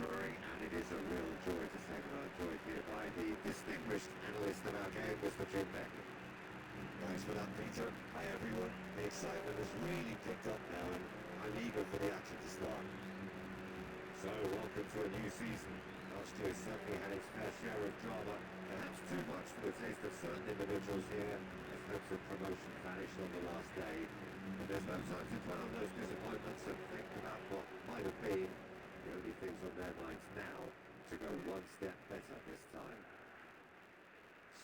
victory, and it is a real joy to say that I'm joined here by the distinguished analyst of our game, Mr. Jim Beck. Thanks for that, Peter. Hi, everyone. The excitement has really picked up now, and I'm eager for the action to start. So, welcome to a new season. Last year certainly had its fair share of drama, perhaps too much for the taste of certain individuals here, as hopes of promotion vanished on the last day. But there's no time to dwell on those disappointments and think about what might have been. The only things on their minds now, to go one step better this time.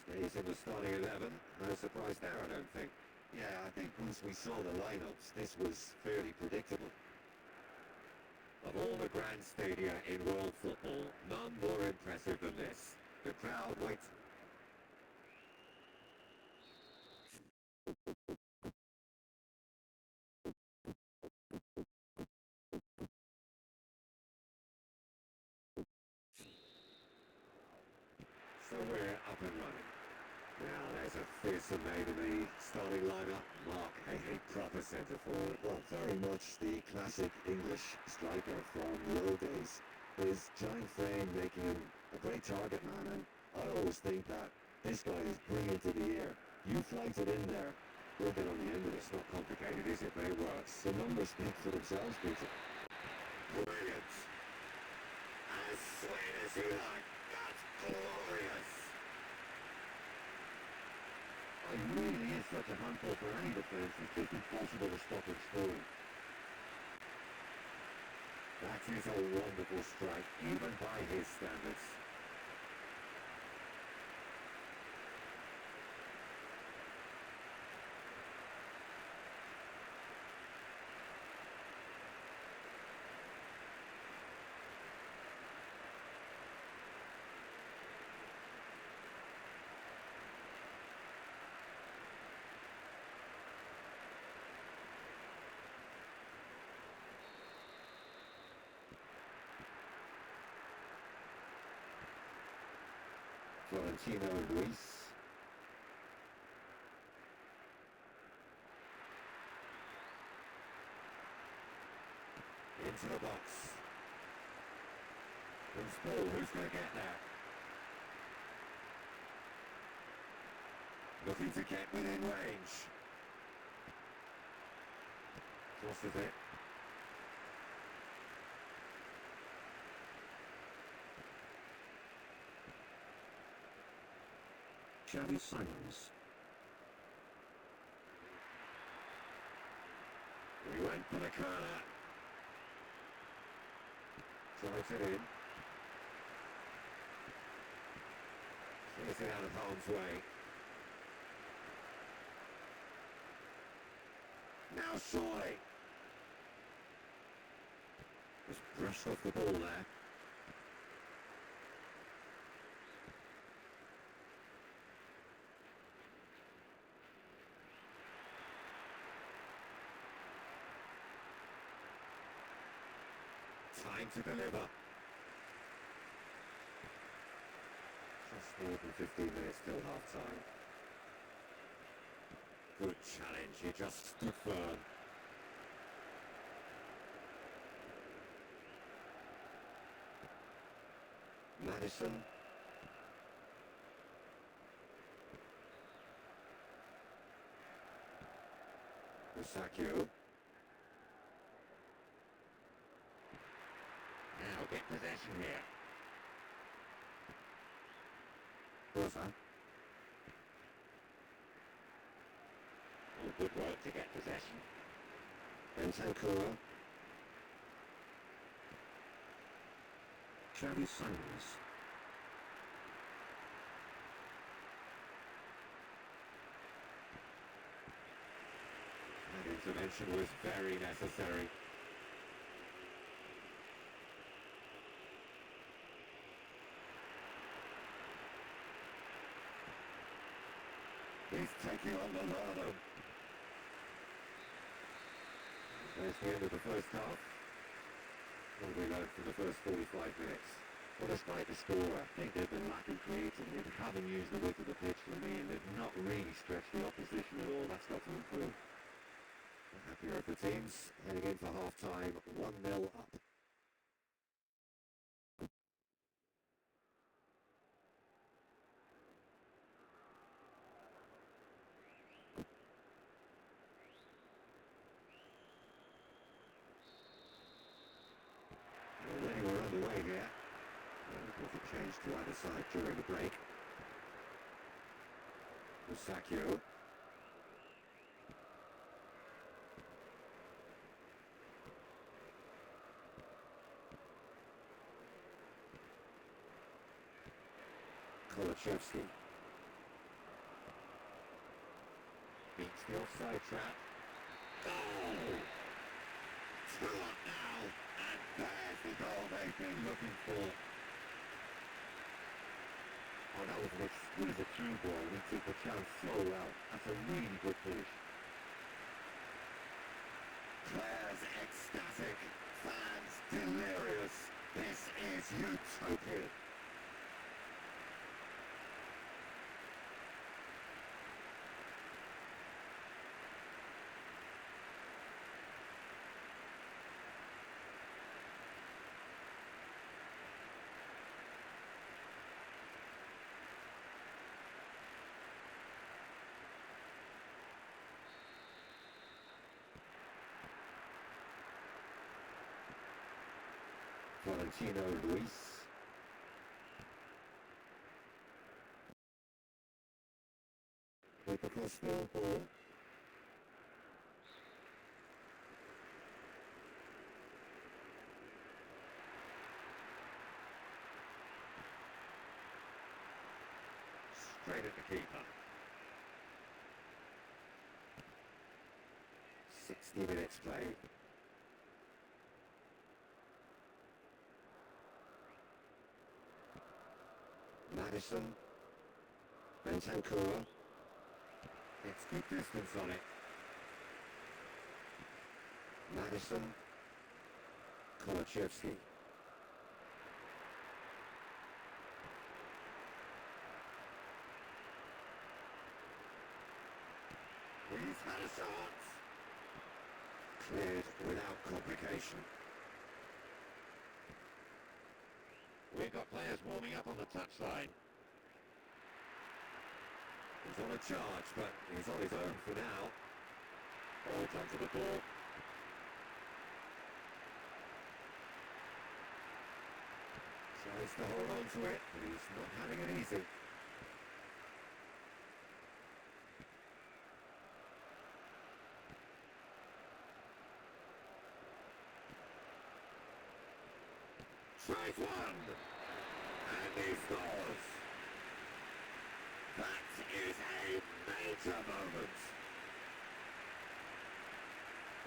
Stays in the starting 11, no surprise there I don't think. Yeah, I think once we saw the lineups, this was fairly predictable. Of all the grand stadia in world football, none more impressive than this. The crowd waits. So we're up and running. Now there's a fearsome name in the starting lineup, Mark, a proper centre forward. Well, very much the classic English striker from the old days. His giant frame making him a great target man, and I always think that this guy is brilliant to the air. You flanked it in there. We'll get on the end of it. It's not complicated, is it? But it works. The numbers speak for themselves, Peter. Brilliant. As sweet as you like. That's glorious. It really is such a handful for any defence. It's just impossible to stop him scoring. That is a wonderful strike, even by his standards. Florentino Luis. Into the box. Loose ball, who's going to get there? Looking to get within range. Crosses it. Xavi Simons. We went for the corner. Throws it in. Clears it out of harm's way. Now surely. Just brushed off the ball there. Time to deliver. Just more than 15 minutes till half-time. Good challenge, he just stood firm. Madison. Musacchio. Now get possession here. Rosa. All good work to get possession. Bentancur. Xavi Simons. That intervention was very necessary. He's taking on the ladder. There's the end of the first half. What have we learned from the first 45 minutes? Well, despite the score, I think they've been lacking creativity. They haven't used the width of the pitch for me, and they've not really stretched the opposition at all. That's got to improve. The happier of the teams, heading in for half-time, 1-0 up. the side during the break. Musakio. Kolachevsky. Beats the offside trap. Goal! 2 up now, and there's the goal they've been looking for. Oh, that was an exquisite through ball. He took the chance so well. That's a really good finish. Players ecstatic, fans delirious. This is utopia. Valentino Luis. With the crossfield ball. Straight at the keeper. 60 minutes played. Madison. Bentancur. It's good distance on it. Madison. Kolachevsky. He's had a shot. Cleared without complication. We've got players warming up on the touchline. He's on a charge, but he's on his own for now. Holds onto the ball. Tries to hold on to it, but he's not having it easy. Tries one! And he scores! That is a major moment!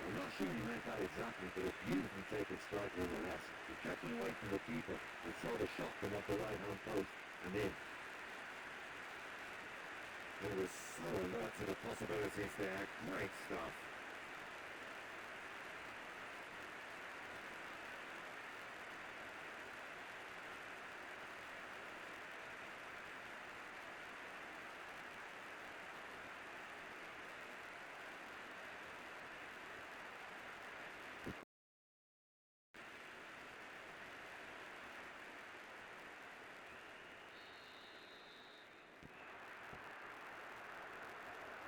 I'm not sure he meant that exactly, but a beautifully taken strike nonetheless. He kept it away from the keeper and saw the shot come off the right-hand post and in. He was so alert to the possibilities there. Great stuff.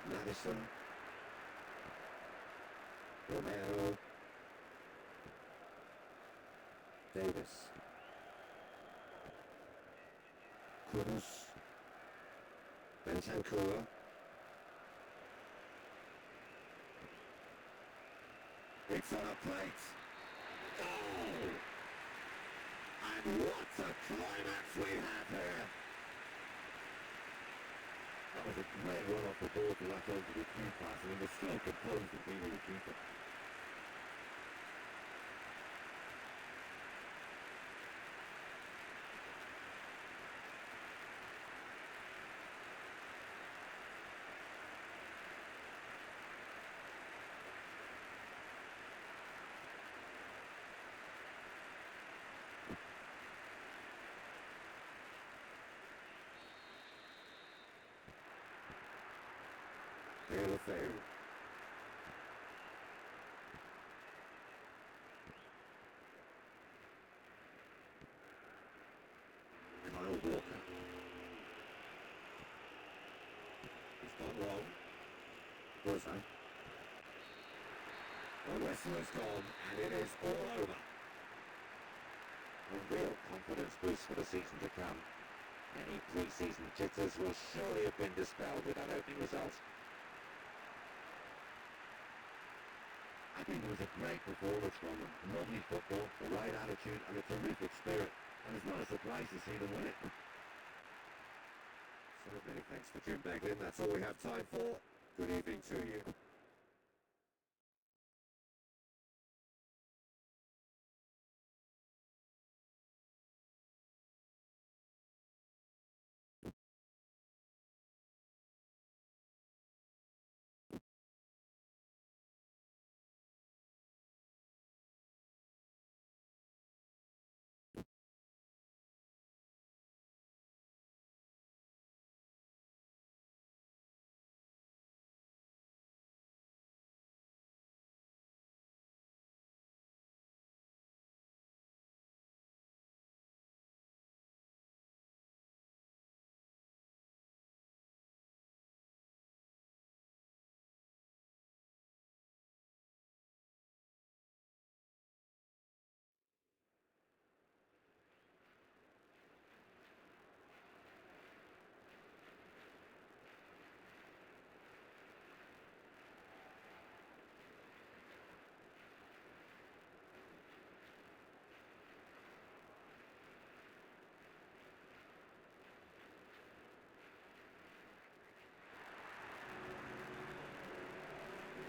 Madison, Romero, Davis, Cruz, Bentancur, it's on a plate, goal! And what a climax we have here! That was a great run off the ball to latch onto the key pass, and he was so composed at being the keeper. Deulofeu. Kyle Walker. He's gone wrong. Burzai. The whistle is gone, and it is all over. A real confidence boost for the season to come. Any pre-season jitters will surely have been dispelled with that opening result. I think it was a great performance from them. Lovely football, the right attitude and a terrific spirit. And it's not a surprise to see them win it. So many thanks for tuning back in. That's all we have time for. Good evening to you.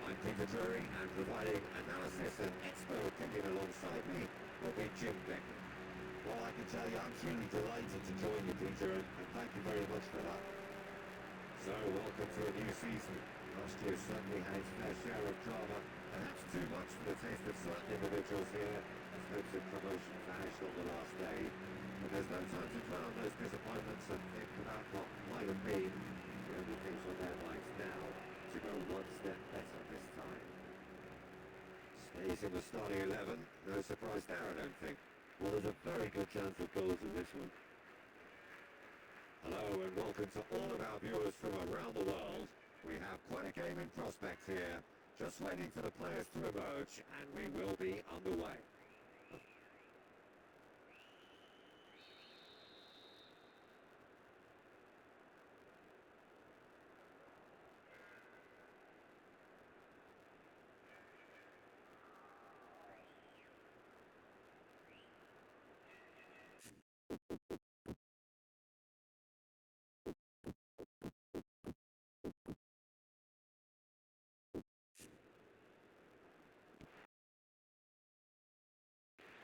I'm Peter Drury, and providing analysis and expert opinion alongside me will be Jim Beckman. Well, I can tell you I'm truly delighted to join you, Peter, and thank you very much for that. So, welcome to a new season. Last year certainly had its fair share of drama, perhaps too much for the taste of certain individuals here, as hopes of promotion vanished on the last day. But there's no time to dwell on those disappointments and think about what might have been. The only things on their minds now to go one step better this time. Stays in the starting 11. No surprise there, I don't think. Well, there's a very good chance of goals in this one. Hello and welcome to all of our viewers from around the world. We have quite a game in prospect here. Just waiting for the players to emerge and we will be underway.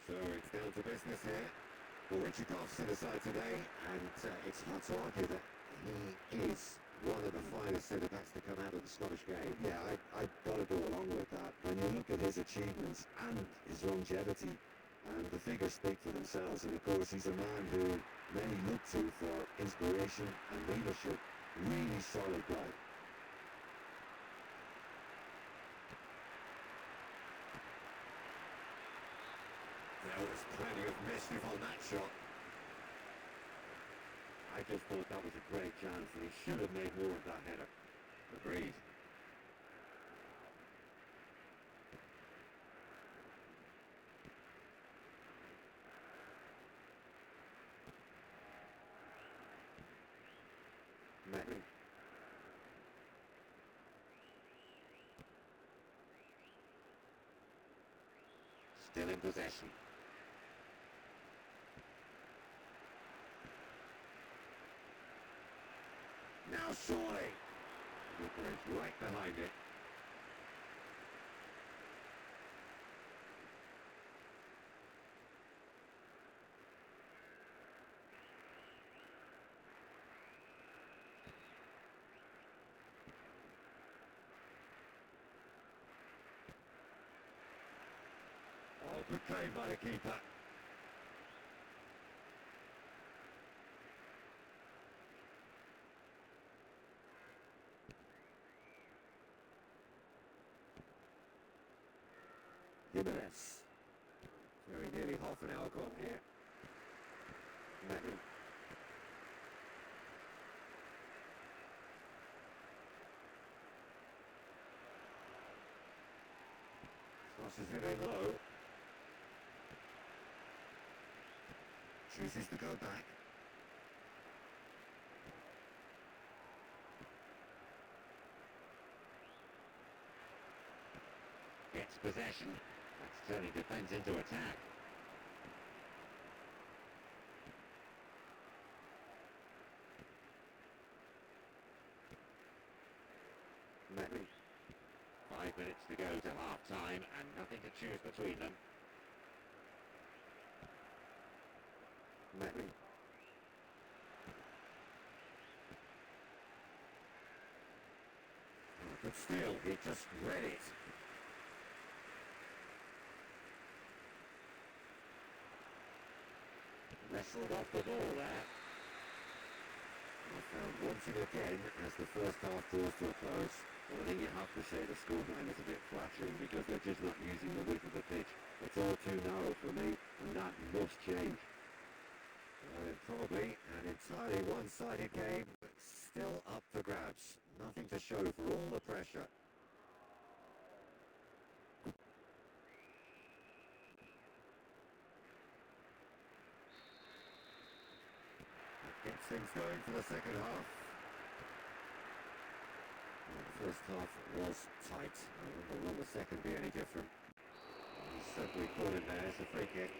So it's down to business here. Well, Richard Goff's in the side today, and it's hard to argue that he is one of the finest centre-backs to come out of the Scottish game. Yeah, I've got to go along with that. When you look at his achievements and his longevity, and the figures speak for themselves. And of course, he's a man who many look to for inspiration and leadership. Really solid guy. There was plenty of mischief on that shot. I just thought that was a great chance, and he should have made more of that header. Agreed. Megan. Still in possession. Now surely. Cooper is right behind it. Oh, good play by the keeper. Jimenez. Very nearly half an hour gone here. Megan. Crosses it in low. Chooses to go back. possession. That's turning defence into attack. Medley. 5 minutes to go to half-time and nothing to choose between them. Medley. But still, he just read it. Wrestled off the ball there. I found wanting again as the first half draws to a close. Well, I think you have to say the scoreline is a bit flattering because they're just not using the width of the pitch. It's all too narrow for me, and that must change. Probably an entirely one-sided game, but still up for grabs. Nothing to show for all the pressure. That gets things going for the second half. The first half was tight. I wonder will the second be any different. He's certainly caught in there as a free kick.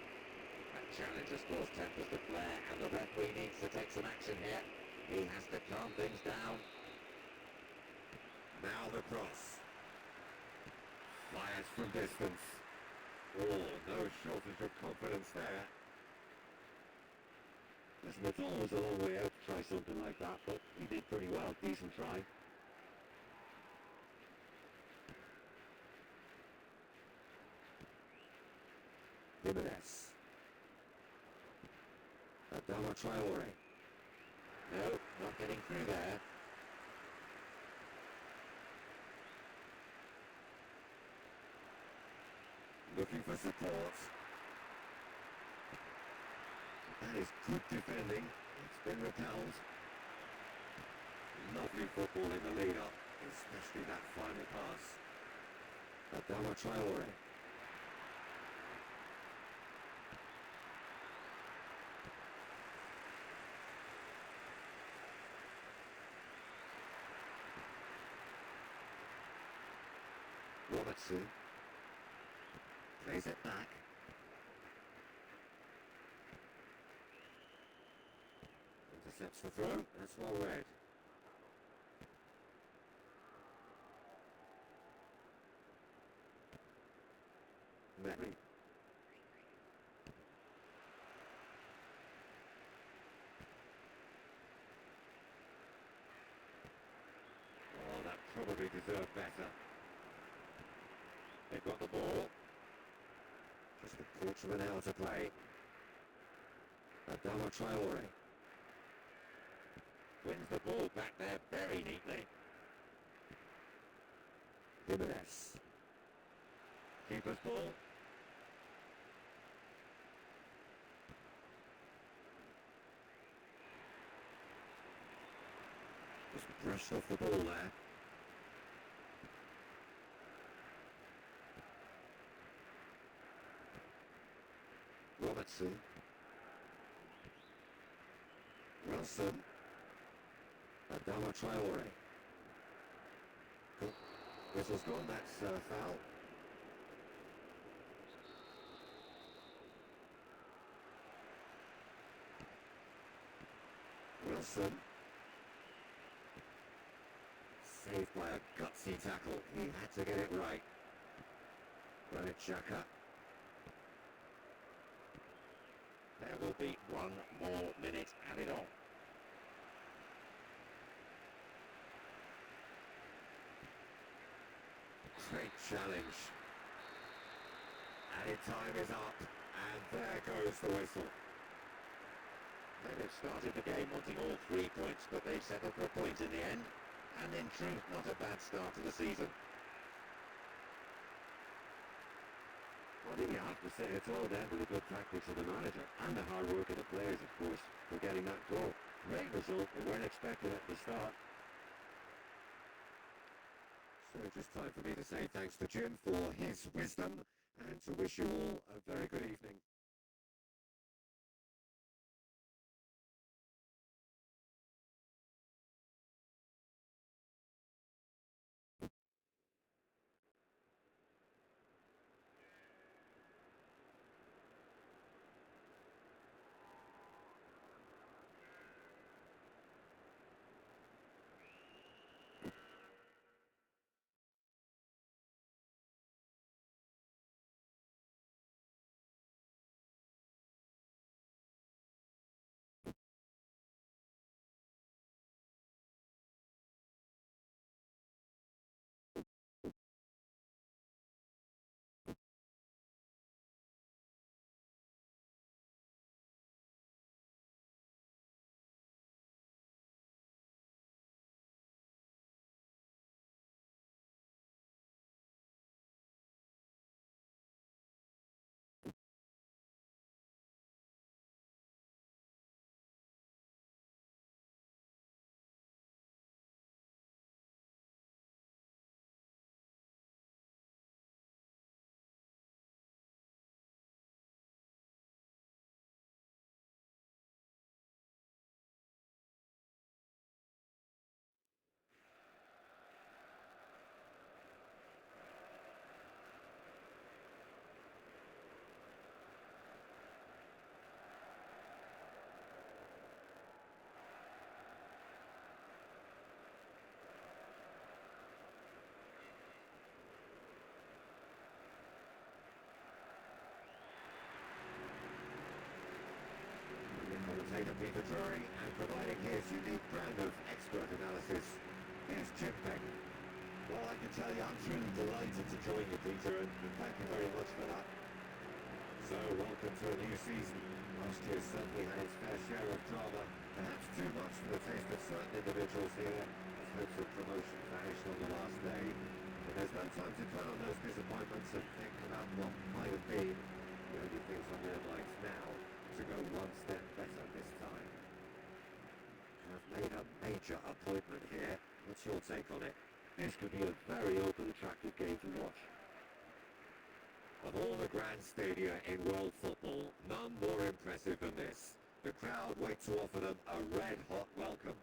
That challenge has caused tempers to flare, and the referee needs to take some action here. He has to calm things down. Now the cross. Fires from distance. Oh, no shortage of confidence there. Listen, it's always a long way out to try something like that, but he did pretty well. Decent try. Jimenez. Adama Traore. No, not getting through there. Looking for support. That is good defending. It's been repelled. Lovely football in the lead-up, especially that final pass. Adama Traore. Robertson. Plays it back. Intercepts the throw. That's well read. Medley. Oh, that probably deserved better. They've got the ball. Just a quarter of an hour to play. Adama Traore. Wins the ball back there very neatly. Jimenez. Keeper's ball. Just brushed off the ball there. Robertson. Wilson. Adama Traore. Whistle's gone, that's foul. Wilson. Saved by a gutsy tackle. He had to get it right. Granit Xhaka. There will be one more minute added on. Great challenge. Added time is up, and there goes the whistle. They've started the game wanting all 3 points, but they've settled for a point in the end. And in truth, not a bad start to the season. I think you have to say it's all down to the good tactics of the manager and the hard work of the players, of course, for getting that goal. Great result, we weren't expecting it at the start. So just time for me to say thanks to Jim for his wisdom and to wish you all a very good evening. Peter Drury and providing his unique brand of expert analysis. Here's Jim Beck. Well, I can tell you I'm truly delighted to join you, Peter, and thank you very much for that. So, welcome to a new season. Last year certainly had its fair share of drama, perhaps too much for the taste of certain individuals here, as hopes of promotion vanished on the last day. But there's no time to dwell on those disappointments and think about what might have been. The only things on their minds now to go one step better this time. I've made a major appointment here. What's your take on it? This could be a very open, attractive game to watch. Of all the grand stadia in world football, none more impressive than this. The crowd wait to offer them a red-hot welcome.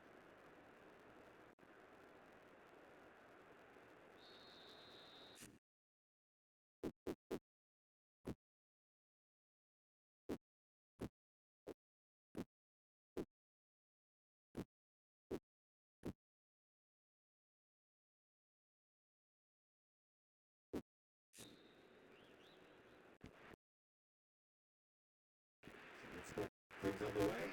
Let's get things underway.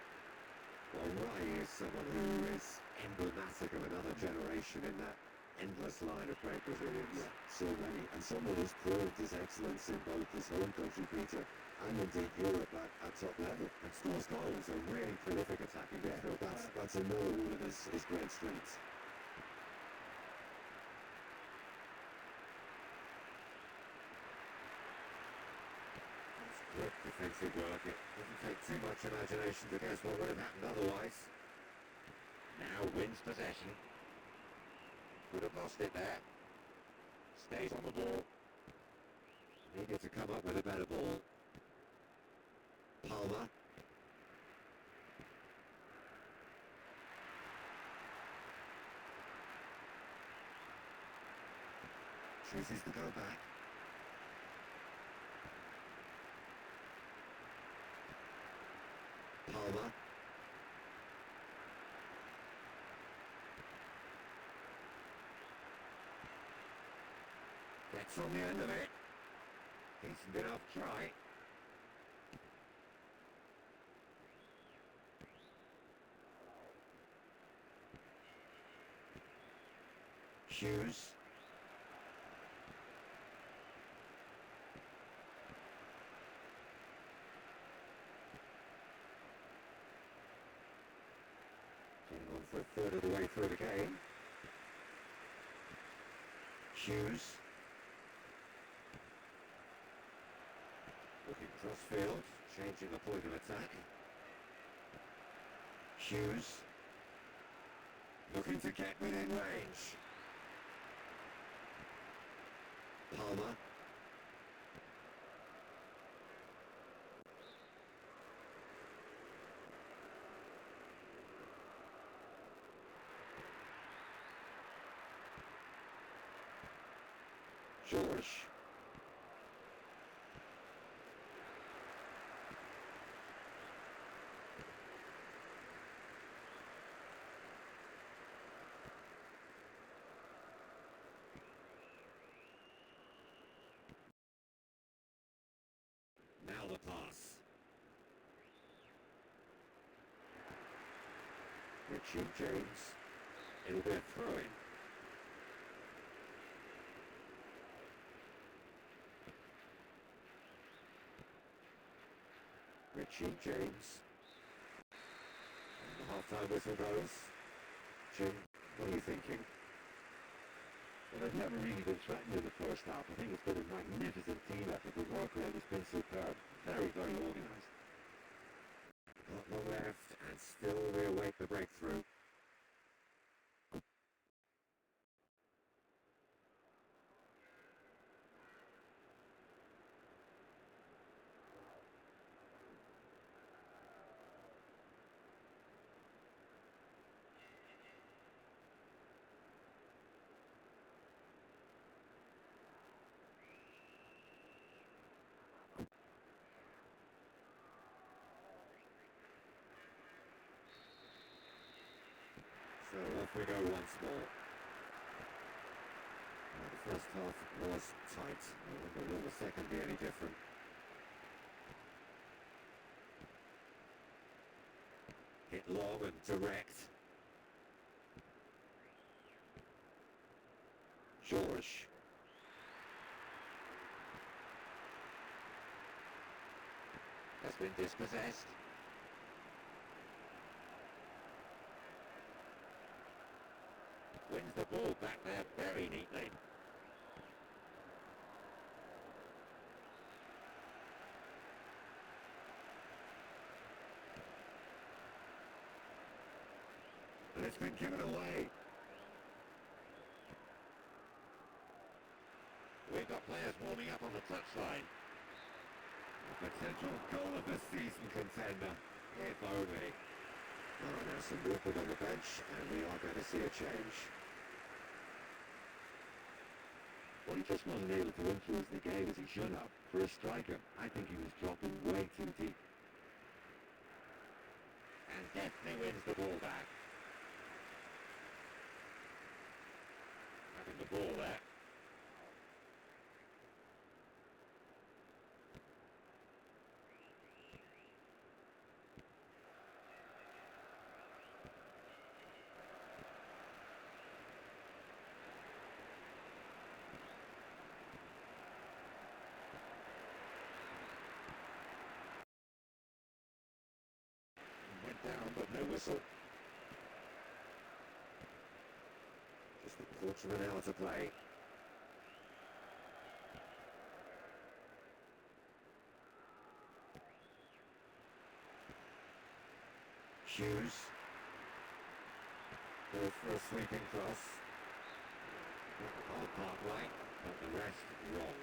Well, Rai is someone who is emblematic of another generation in that endless line of great Brazilians. Yeah, so many, and someone who's proved his excellence in both his home country, Peter, and indeed Europe at top level. And scores goals, a really prolific attacking midfield player. That's another one of his great strengths. Quick defensive work. It doesn't take too much imagination to guess what would have happened otherwise. Now wins possession. Could have lost it there. Stays on the ball. Needed to come up with a better ball. Palmer. Chooses to go back. Palmer. Gets on the end of it. Decent enough try. Hughes. Getting on for a third of the way through the game. Hughes. Looking crossfield, changing the point of attack. Hughes. Looking to get within range. Palmer. George. Now the pass. Richie James. It'll be a throw-in. Richie James. And the half-time whistle goes. Jim, what are you thinking? Well, they've never really been threatened in the first half. I think it's been a magnificent team effort. The work rate has been superb. Very, very organised. Not long left, and still they await the breakthrough. So off we go once more. Well, the first half was tight. I wonder will the second be any different? it long and direct. George. Has been dispossessed. Wins the ball back there very neatly. And it's been given away. We've got players warming up on the touchline. A potential goal of the season contender, if only. Oh, now some movement on the bench, and we are going to see a change. Well, he just wasn't able to influence the game as he should have. For a striker, I think he was dropping way too deep. And definitely wins the ball back. Having the ball there. Went down, but no whistle. Just a quarter of an hour to play. Hughes. Goes for a sweeping cross. Not the whole part right, but the rest wrong.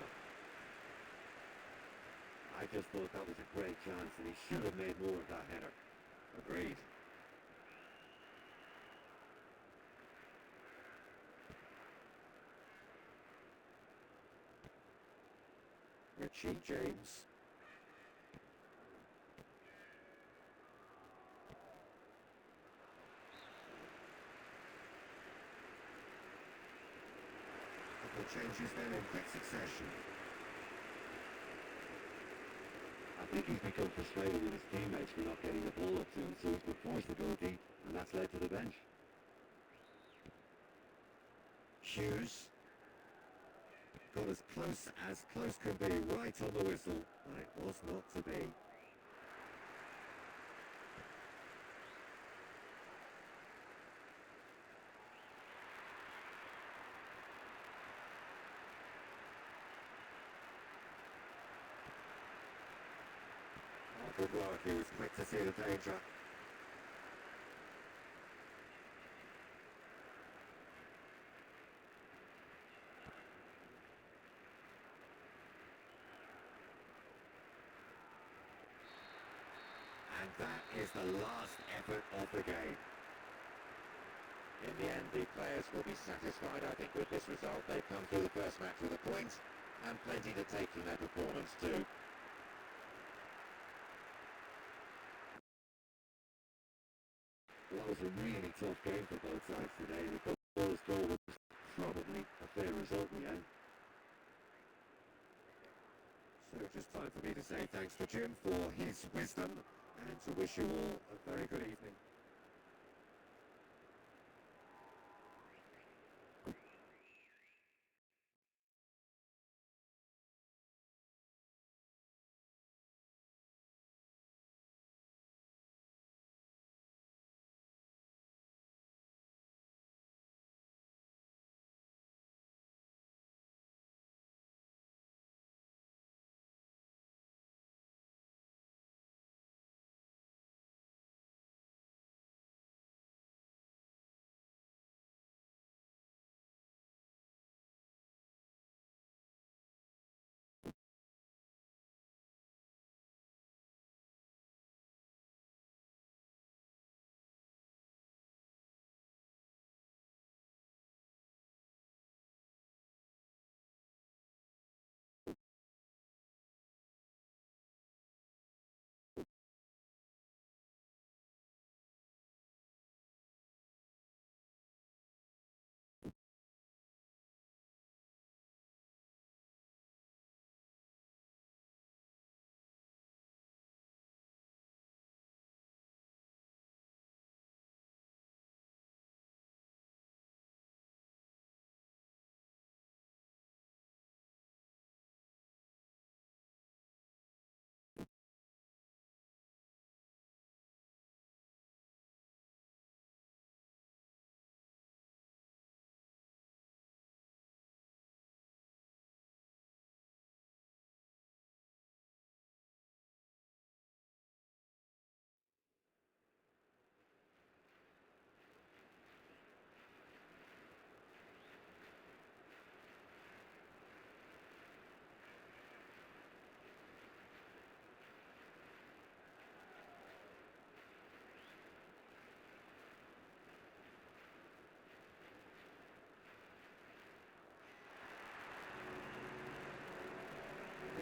I just thought that was a great chance and he should have made more of that header. Agreed. Richie James. Couple changes then in quick succession. I think he's become frustrated with his teammates for not getting the ball up to him, so he's been forced to go deep, and that's led to the bench. Hughes. Got as close can be, right on the whistle, but it was not to be. Oh, good work, he was quick to see the danger. And that is the last effort of the game. In the end, the players will be satisfied, I think, with this result. They've come through the first match with a point, and plenty to take from their performance too. Well, that was a really tough game for both sides today. The goal score was probably a fair result in the end. So just time for me to say thanks to Jim for his wisdom, and to wish you all a very good evening.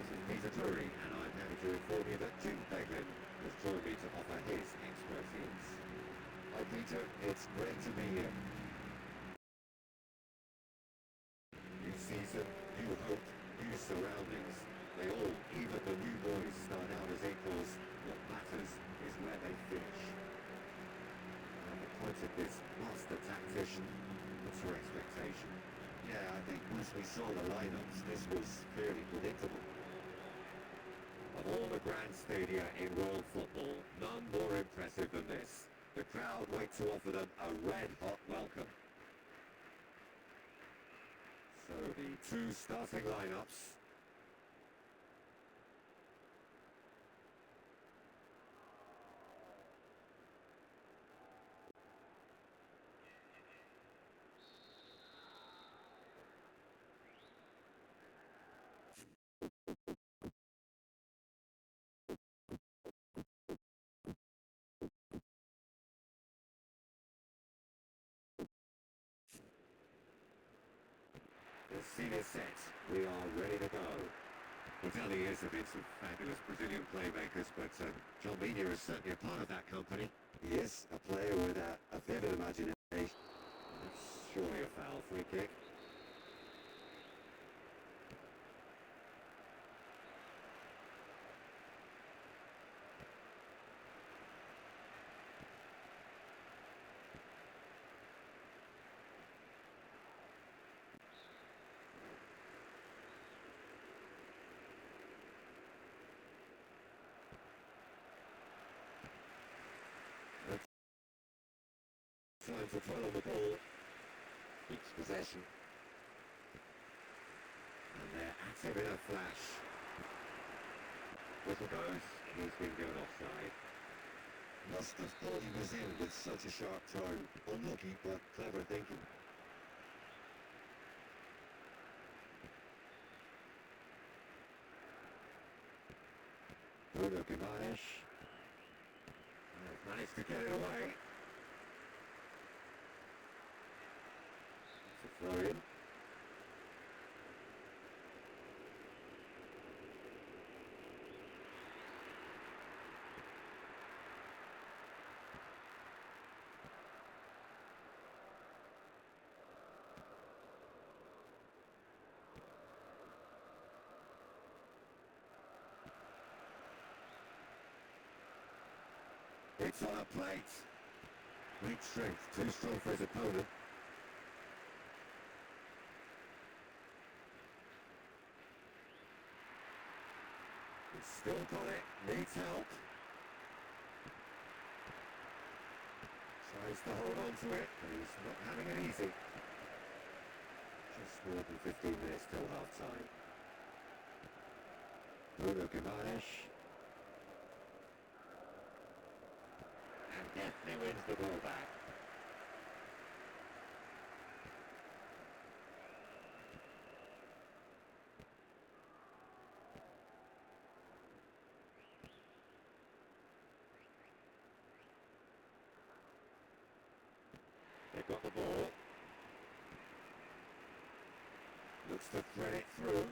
This is Peter Drury, and I'm happy to inform you that Jim Beglin has joined me to offer his expertise. Hi Peter, it's great to be here. New season, new hope, new surroundings. They all, even the new boys, start out as equals. What matters is where they finish. And the point of this master tactician, what's your expectation? Yeah, I think once we saw the lineups, this was fairly predictable. Of all the grand stadia in world football, none more impressive than this. The crowd wait to offer them a red-hot welcome. So the two starting lineups. The scene is set. We are ready to go. Well, down the years have been some fabulous Brazilian playmakers, but John Mena is certainly a part of that company. He is a player with a vivid imagination. That's surely a foul free kick. Trying to follow the ball. Keeps possession. And they're active in a flash. Whistle goes. He's been given offside. Must have thought he was in with such a sharp turn. Unlucky, but clever thinking. Bruno Guimaraes has managed to get it away. It's a throw in. It's on a plate. Great strength, too strong for his opponent. He's still got it, needs help. Tries to hold on to it, but he's not having it easy. Just more than 15 minutes till half-time. Bruno Guimaraes. And definitely wins the ball back. They've got the ball. Looks to thread it through.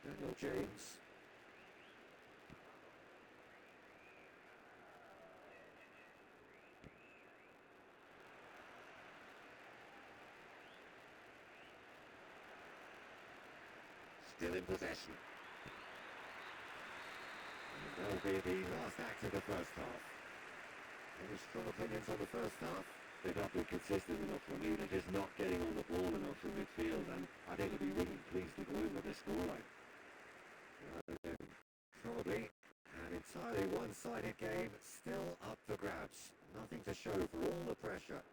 Daniel James. Still in possession. And that'll be the last act of the first half. Any strong opinions on the first half? They've not been consistent enough for me. They're just not getting on the ball enough from midfield, and I think they'll be really pleased to go in with this scoreline. Probably an entirely one-sided game, still up for grabs. Nothing to show for all the pressure.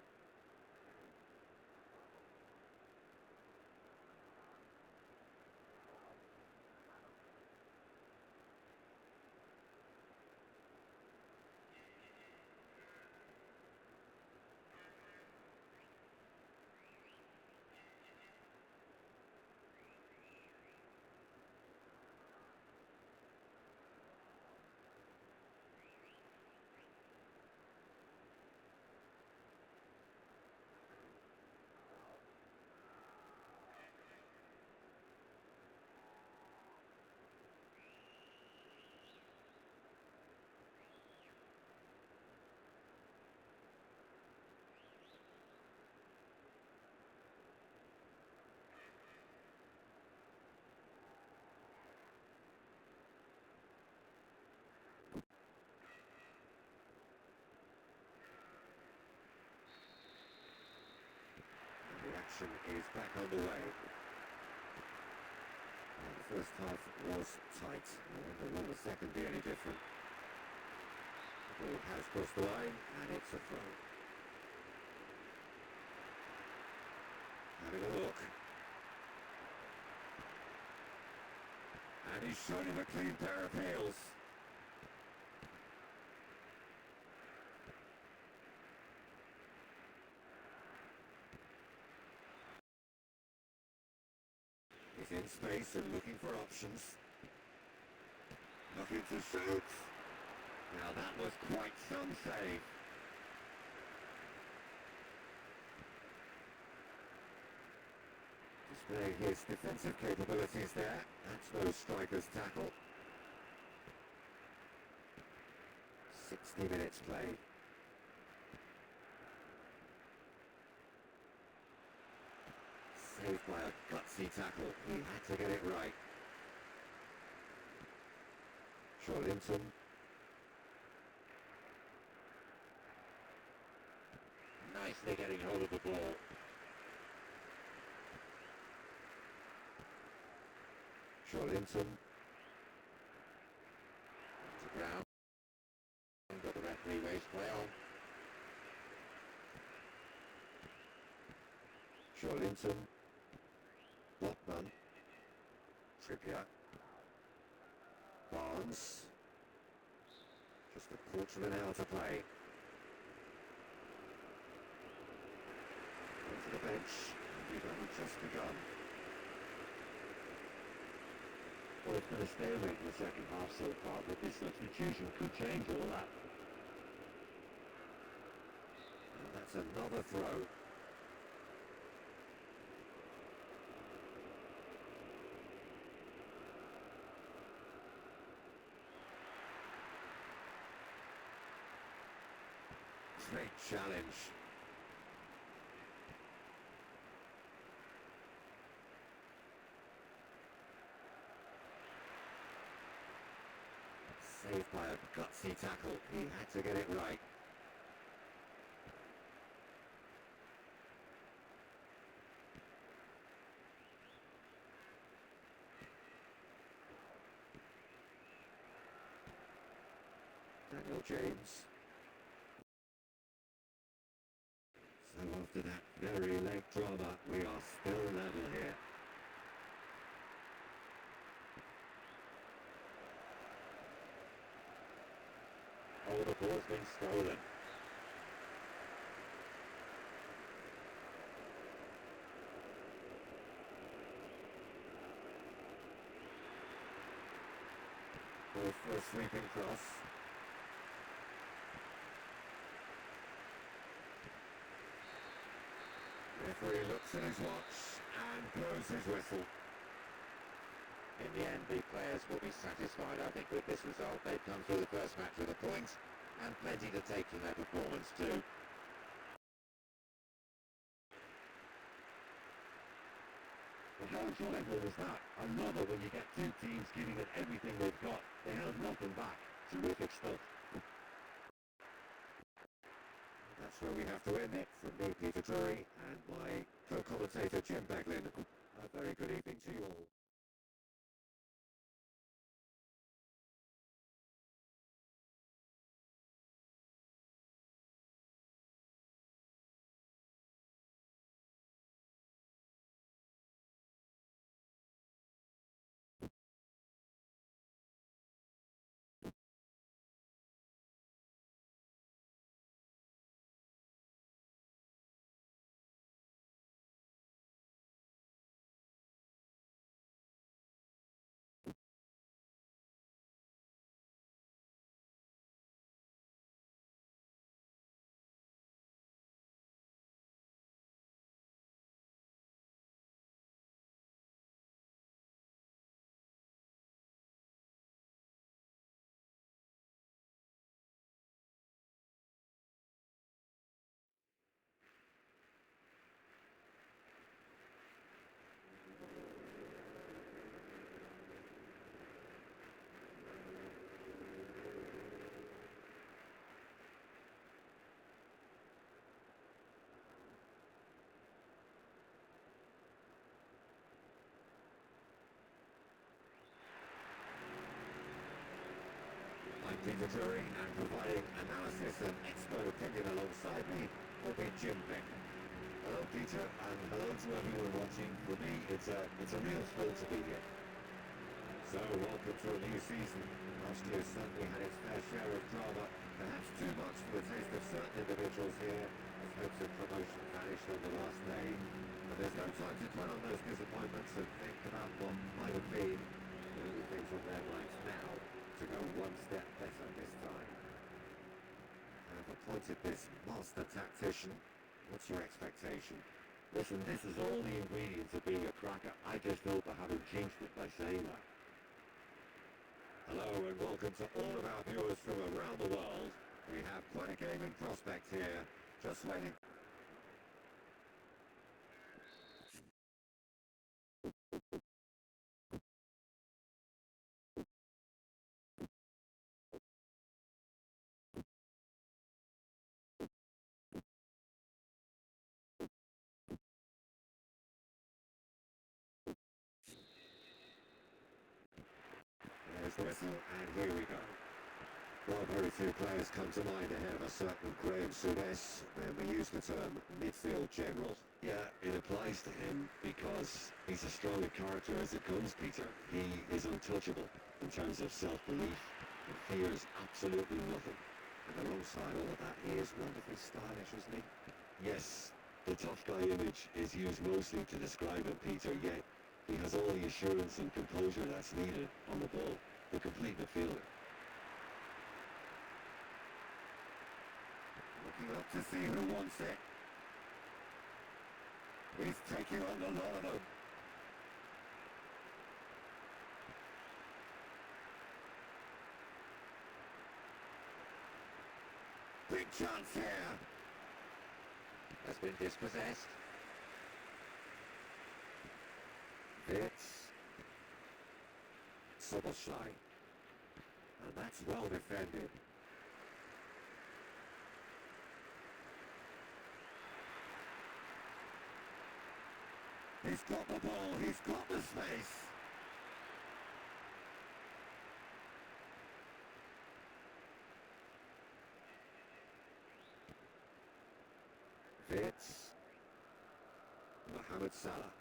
action is back underway. The first half was tight. I wonder will the second be any different. The ball has crossed the line and it's a throw. Having a look. And he's shown him a clean pair of heels. He's in space and looking for options. Looking to shoot. Now that was quite some save. Displaying his defensive capabilities there. That's no striker's tackle. 60 minutes played. Saved by a gutsy tackle. He had to get it right. Linton. Nicely getting hold of the ball. Linton. To ground. But the referee waves play on. Linton. Botman. Trippier. Barnes. Just a quarter of an hour to play. Onto the bench. We've only just begun. Well, it's been a stalemate in the second half so far, but this substitution could change all that. And that's another throw. Great challenge. Saved by a gutsy tackle. He had to get it right. Daniel James. So after that very leg drama, we are still level here. Oh, the ball's been stolen. Ball for a sweeping cross. Referee looks at his watch and blows his whistle. In the end, the players will be satisfied, I think, with this result. They've come through the first match with a point and plenty to take from their performance too. Well, how enjoyable was that? I love it when you get two teams giving it everything they've got. They held nothing back. Terrific stuff. That's where we have to end it. From me, Peter Drury, and my co-commentator, Jim Beglin. A very good evening to you all. Peter Drury, and providing analysis and expert opinion alongside me will be Jim Beck. Hello Peter, and hello to everyone watching. For me, it's a real thrill to be here. So, welcome to a new season. Last year certainly had its fair share of drama, perhaps too much for the taste of certain individuals here, as hopes of promotion vanished on the last day. But there's no time to dwell on those disappointments and think about what might have been. The only things on their minds now to go one step better this time. I've appointed this master tactician. What's your expectation? Listen, this is all the ingredients of being a cracker. I just hope I haven't jinxed it by saying that. Hello and welcome to all of our viewers from around the world. We have quite a game in prospect here. Just waiting. There's the whistle, and here we go. Well, very few players come to mind ahead of a certain Graham Souness when we use the term midfield general. Yeah, it applies to him because he's as strong a character as it comes, Peter. He is untouchable in terms of self-belief and fears absolutely nothing. And alongside all of that, he is wonderfully stylish, isn't he? Yes, the tough guy image is used mostly to describe him, Peter, yet he has all the assurance and composure that's needed on the ball, the complete midfielder. Looking up to see who wants it. He's taking on a lot of them. Big chance here. Has been dispossessed. It's Soboslai. And that's well defended. He's got the ball, he's got the space. Fits. Mohamed Salah.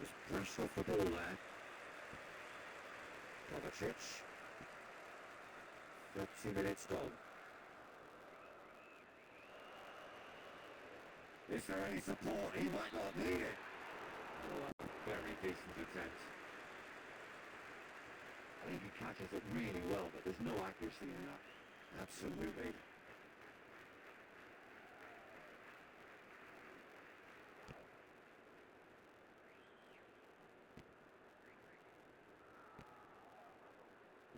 Just brushed off the ball there. Kovacic. 30 minutes gone. Is there any support? He might not need it. Oh, very decent attempt. I think he catches it really well, but there's no accuracy in that. Absolutely.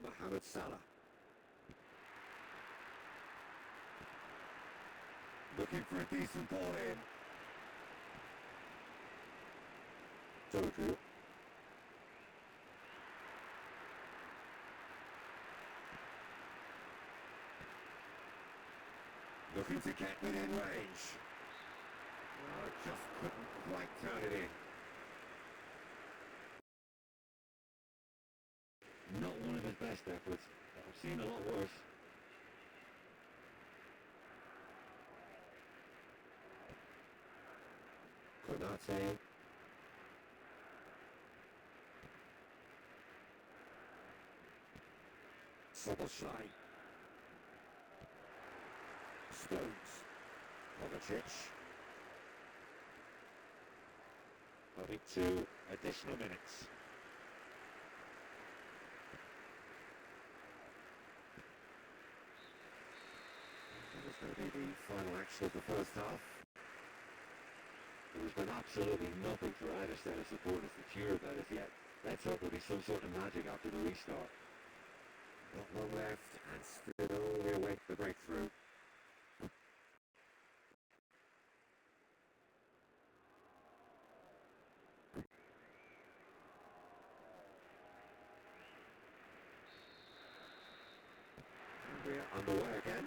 Mohamed Salah. Looking for a decent ball in. Doku. Looking to get within range. Oh, just couldn't quite turn it in. Not one of his best efforts. I've seen a lot worse. Konate. Soboslai. Stones. Kovacic. Moving to additional minutes. That was going to be the final action of the first half. There's been absolutely nothing for either set of supporters to cheer about as yet. Let's hope there'll be some sort of magic after the restart. Not long left, and still we await the breakthrough. And we're underway again.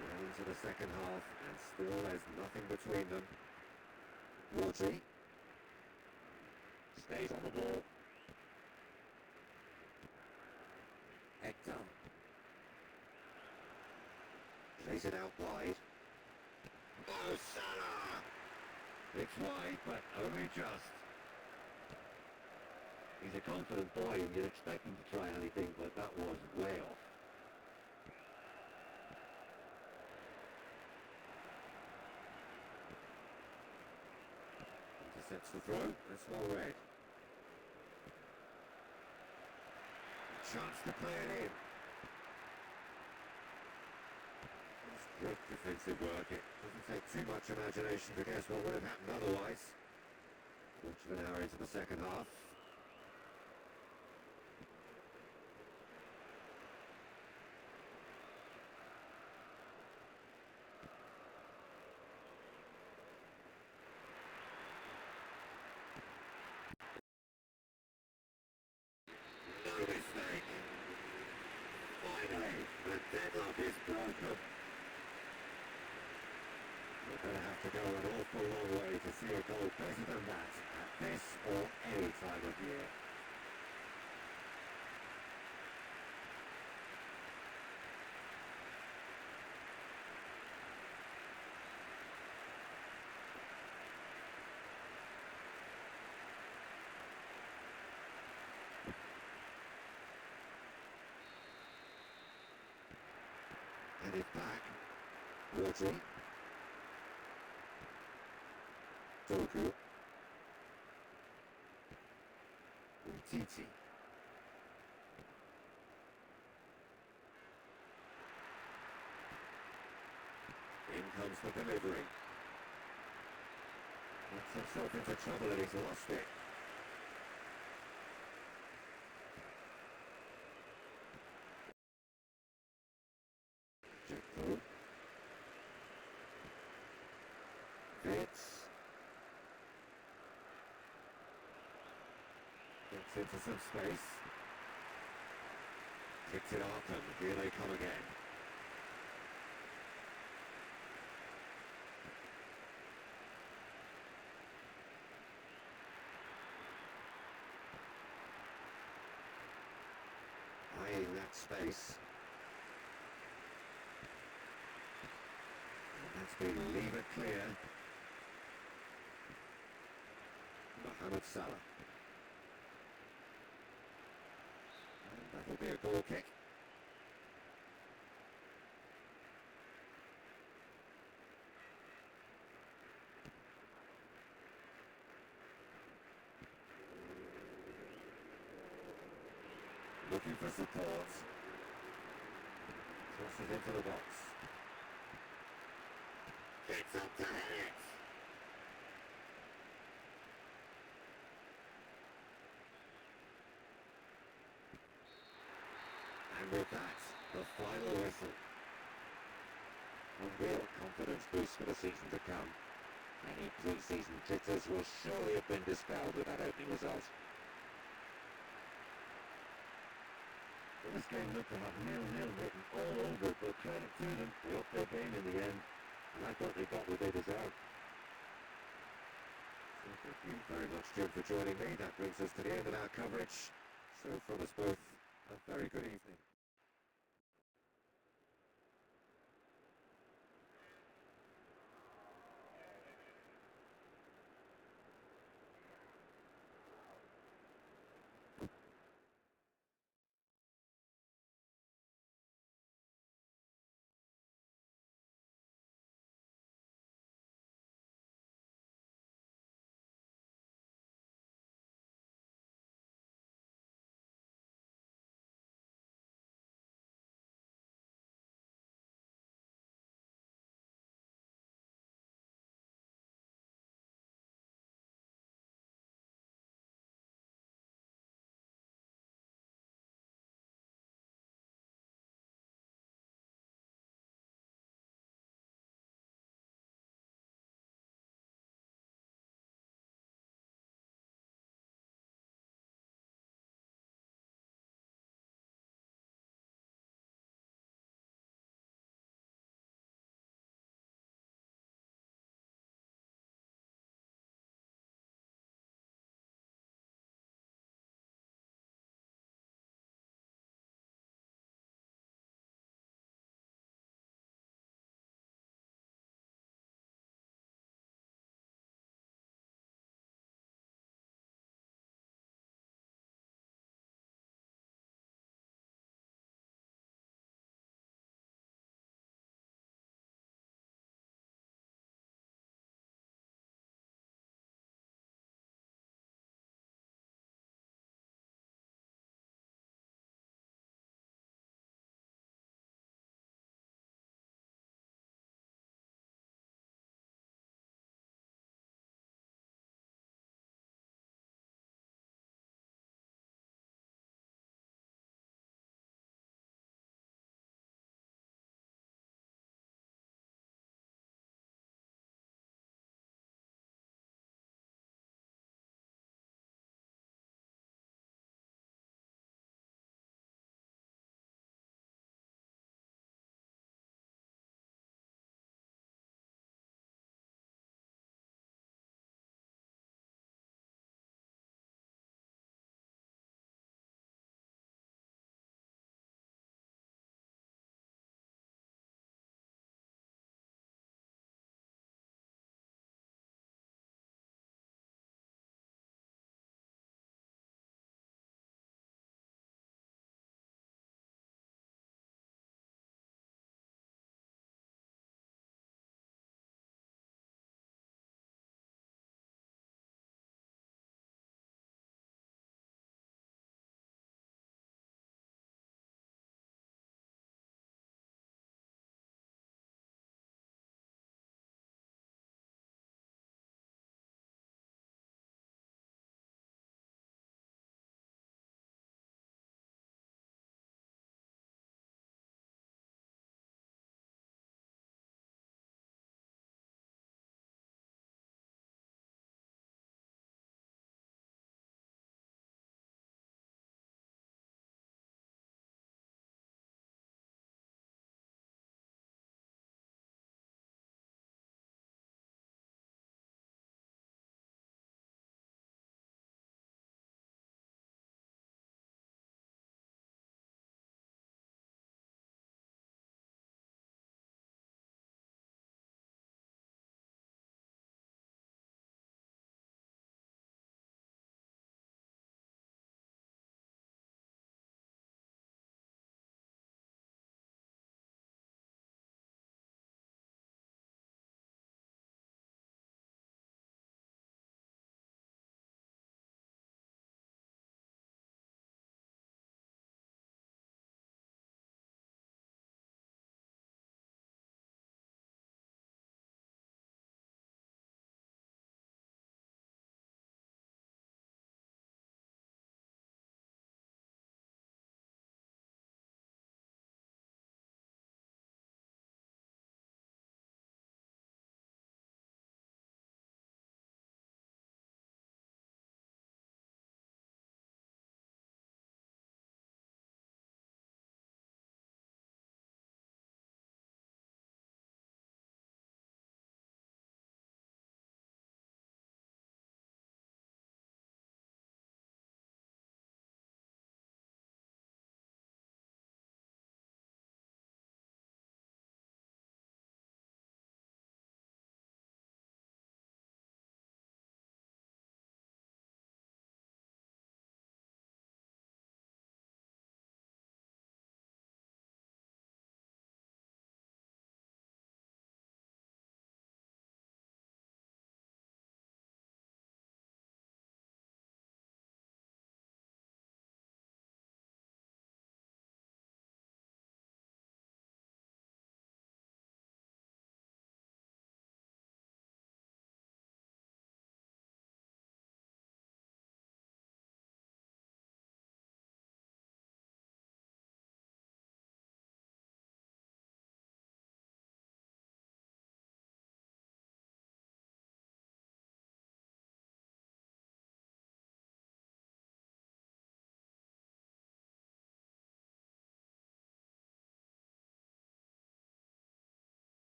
Well into the second half, and still there's nothing between them. Rodri. Stays on the ball. Hector. Plays it out wide. Oh, Salah! It's wide, but only just. He's a confident boy and you'd expect him to try anything, but that was way off. Intercepts the throw, that's well read. Chance to play it in. That's great defensive work. It doesn't take too much imagination to guess what would have happened otherwise. Quarter of an hour into the second half. No mistake! Finally, the deadlock is broken. We're going to have to go an awful long way to see a goal better than that at this or any time of year. And it's back. Rodri. Doku. Titi. In comes the delivery. Gets himself into trouble and he's lost it. Jekko. Fits. Gets into some space. Kicks it off and here they come again. Eyeing that space. And that's been leave it clear. Mohamed Salah. And that'll be a goal kick. Looking for support. Crosses into the box. Gets up to head it. And with that, the final whistle. A real confidence boost for the season to come. Any pre-season jitters will surely have been dispelled with that opening result. Well, this game looked to have 0-0 written all over it, but credit to them, they upped their game in the end, and I thought they got what they deserved. So thank you very much, Jim, for joining me. That brings us to the end of our coverage. So from us both, a very good evening.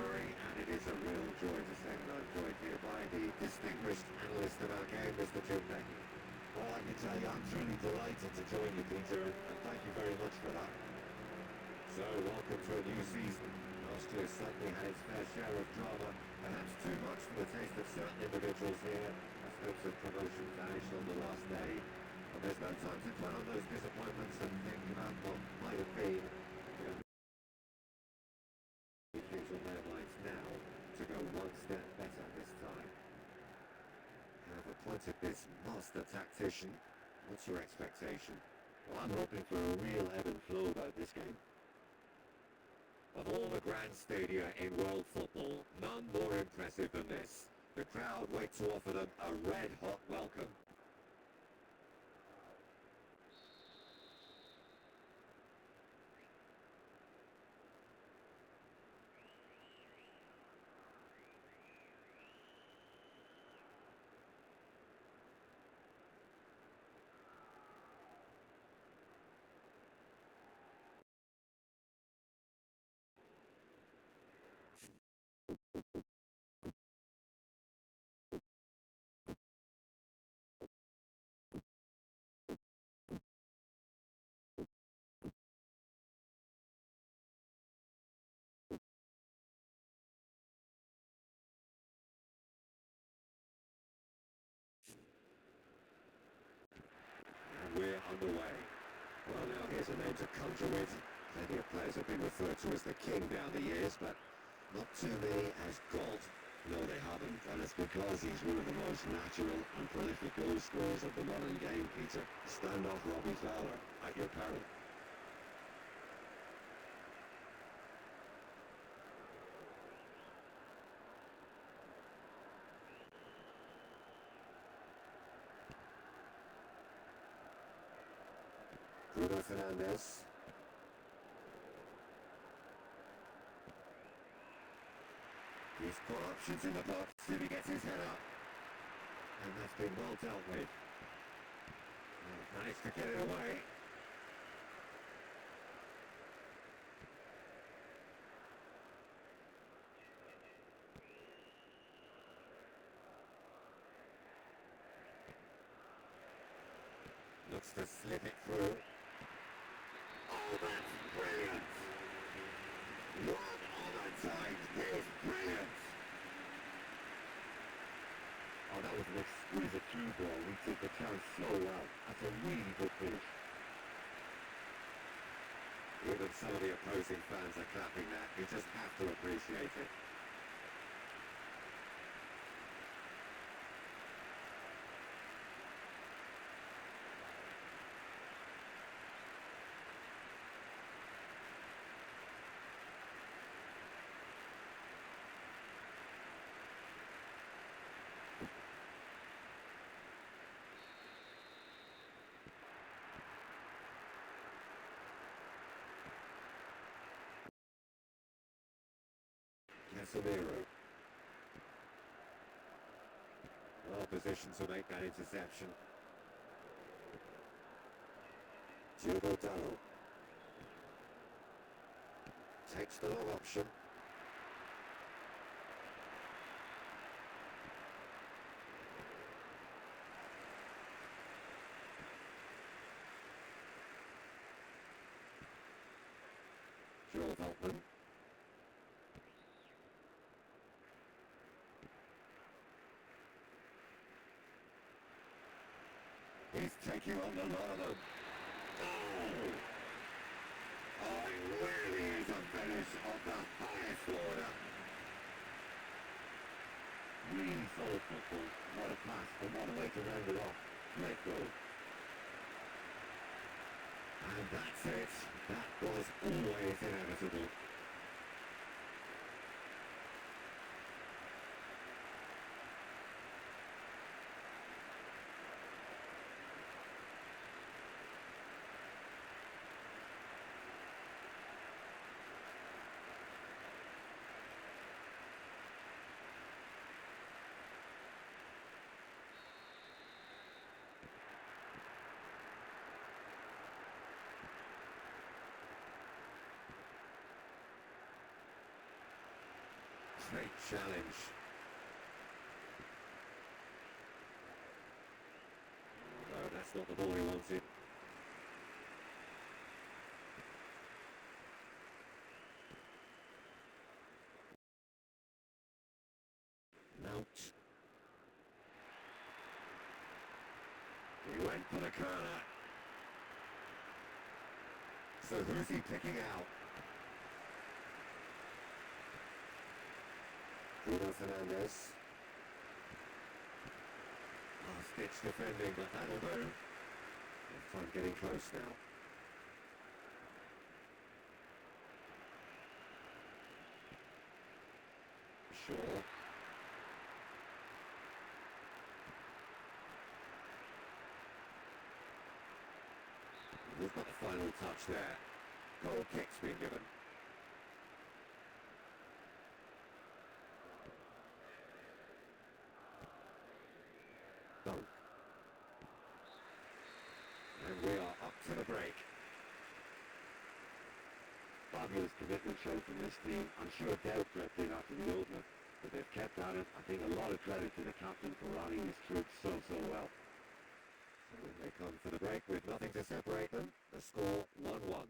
referee, and it is a real joy to say that I'm joined here by the distinguished analyst of our game, Mr. Jim Becky. Well, I can tell you I'm truly delighted to join you, Peter, and thank you very much for that. So, welcome to a new season. Last year certainly had its fair share of drama, perhaps too much for the taste of certain individuals here, as hopes of promotion vanished on the last day. But there's no time to dwell on those disappointments and think about what might have been. The only things on their minds now to go one step better this time. You have appointed this master tactician. What's your expectation? Well, I'm hoping for a real ebb and flow about this game. Of all the grand stadia in world football, none more impressive than this. The crowd wait to offer them a red-hot welcome. We're underway. Well, now here's a name to conjure with. Plenty of players have been referred to as the king down the years, but not too many as God. No, they haven't, and it's because he's one of the most natural and prolific goal scorers of the modern game, Peter. Stand off Robbie Fowler at your peril. Bruno Fernandes. He's got options in the box if he gets his head up. And that's been well dealt with. Managed to get it away. Looks to slip it through. Oh, that's brilliant! One on a time is brilliant! Oh, that was an exquisite through ball. We took the chance so well. That's a really good finish. Even some of the opposing fans are clapping that. You just have to appreciate it. Casemiro. Well positioned to make that interception. Diogo Dallo. Takes the long option. Joel Veltman. He's taking on the lot of them. Oh! Oh, it really is a finish of the highest order. Really solid football. What a pass, and what a way to round it off. Great goal. And that's it. That was always inevitable. Great challenge. No, that's not the ball he wanted. Mount. He went for the corner. So who's he picking out? Bruno Fernandes. Last-ditch defending, but that'll do. Time getting close now. Sure. We've got the final touch there. Goal kick's been given. Dunk. And we are up to the break. Fabulous commitment shown from this team. I'm sure doubt crept in after the opener, but they've kept at it. I think a lot of credit to the captain for rallying his troops so well. So they come for the break with nothing to separate them. The score 1-1.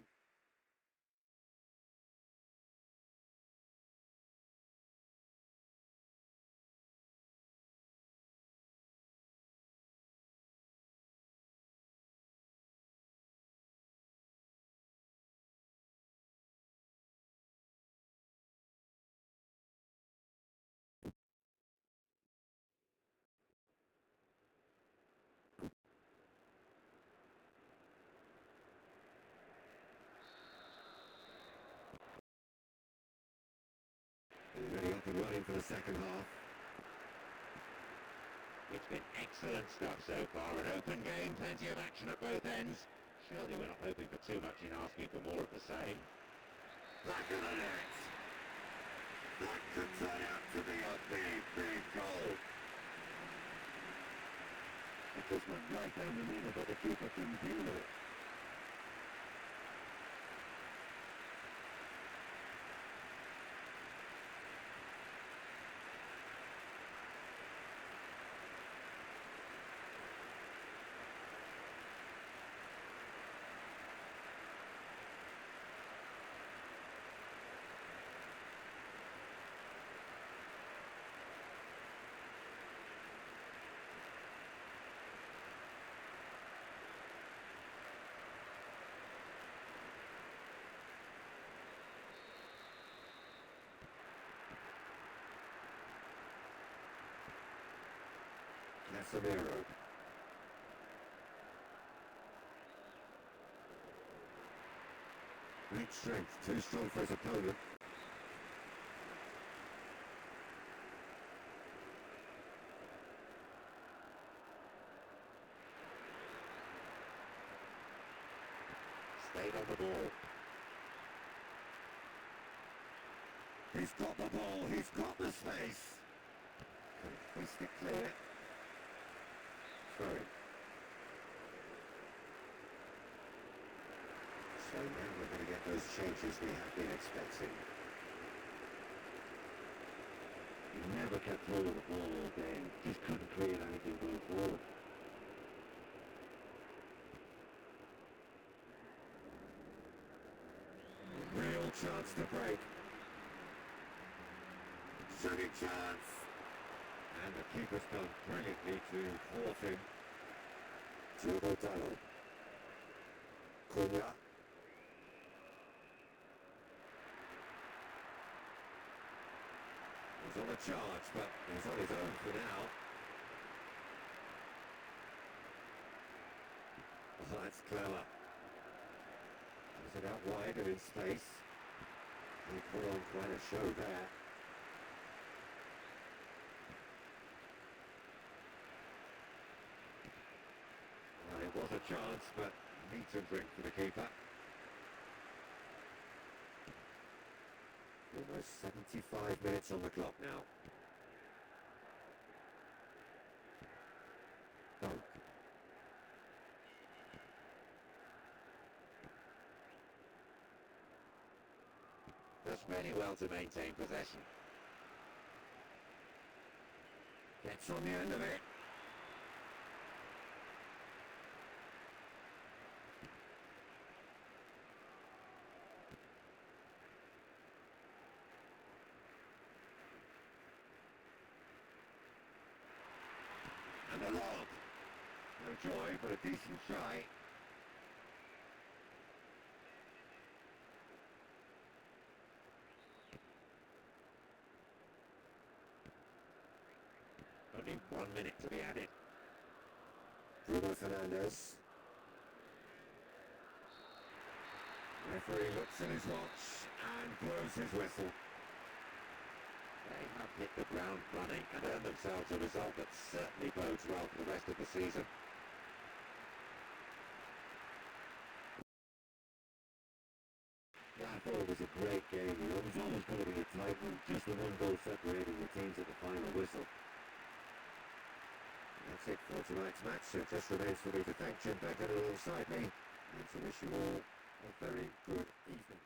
Ready up and running for the second half. It's been excellent stuff so far. An open game, plenty of action at both ends. Surely we're not hoping for too much in asking for more of the same. Back of the net. That could turn out to be a big goal. It just went right down the middle, but the keeper couldn't deal with it. Casemiro. Great strength, too strong for his opponent. Stayed on the ball. He's got the ball, he's got the space. Can we stick clear? Throw. So now we're going to get those changes we have been expecting. He never kept hold of the ball all day. Just couldn't create anything going forward. Real chance to break. Shooting chance. And the keeper's done brilliantly to thwart him. Diogo Dalot. Cunha. He's on a charge, but he's on his own for now. Oh, that's clever. Is it out wide and in space? He put on quite a show there. Well, it was a chance, but meat and drink for the keeper. Almost 75 minutes on the clock now. Dunk. Does really well to maintain possession. That's on the end of it. And the lob. No joy, but a decent try. Only 1 minute to be added. Bruno Fernandes. Referee looks at his watch and blows his whistle. They have hit the ground running and earned themselves a result that certainly bodes well for the rest of the season. I thought it was a great game. You know, it was always going to be a tight one. Just the one goal separating the teams at the final whistle. That's it for tonight's match. So it just remains for me to thank Jim Beckett alongside me and to wish you all a very good evening.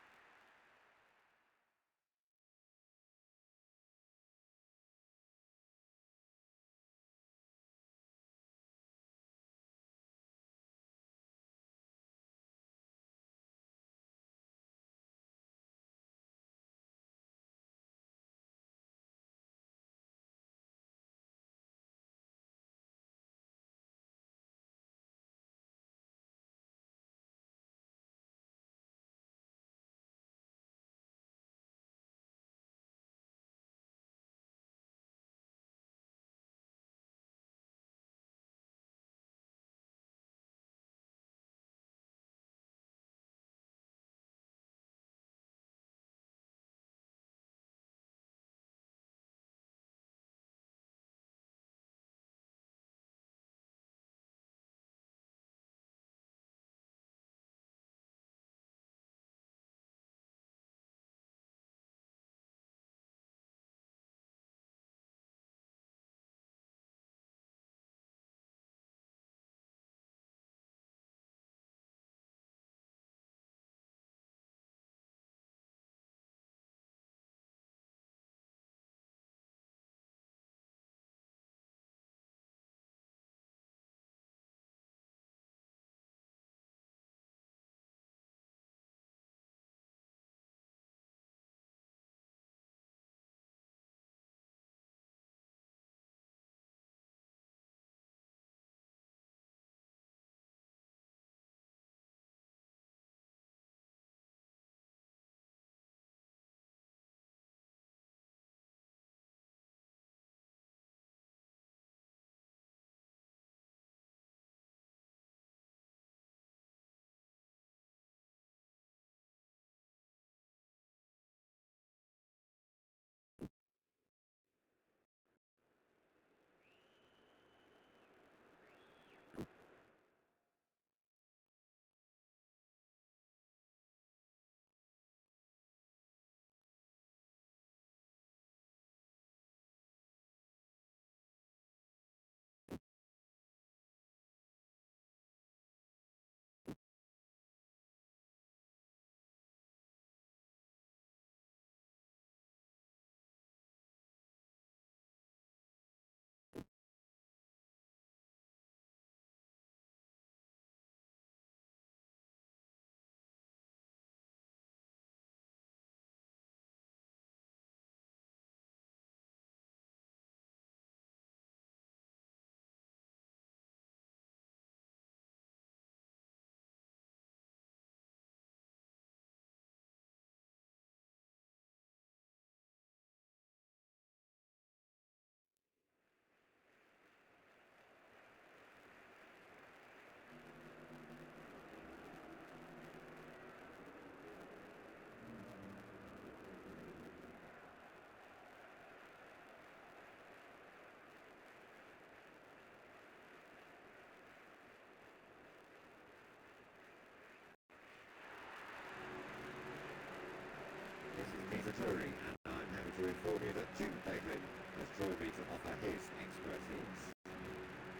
Jury, and I'm happy to inform you that Jim Beglin has joined me to offer his expertise.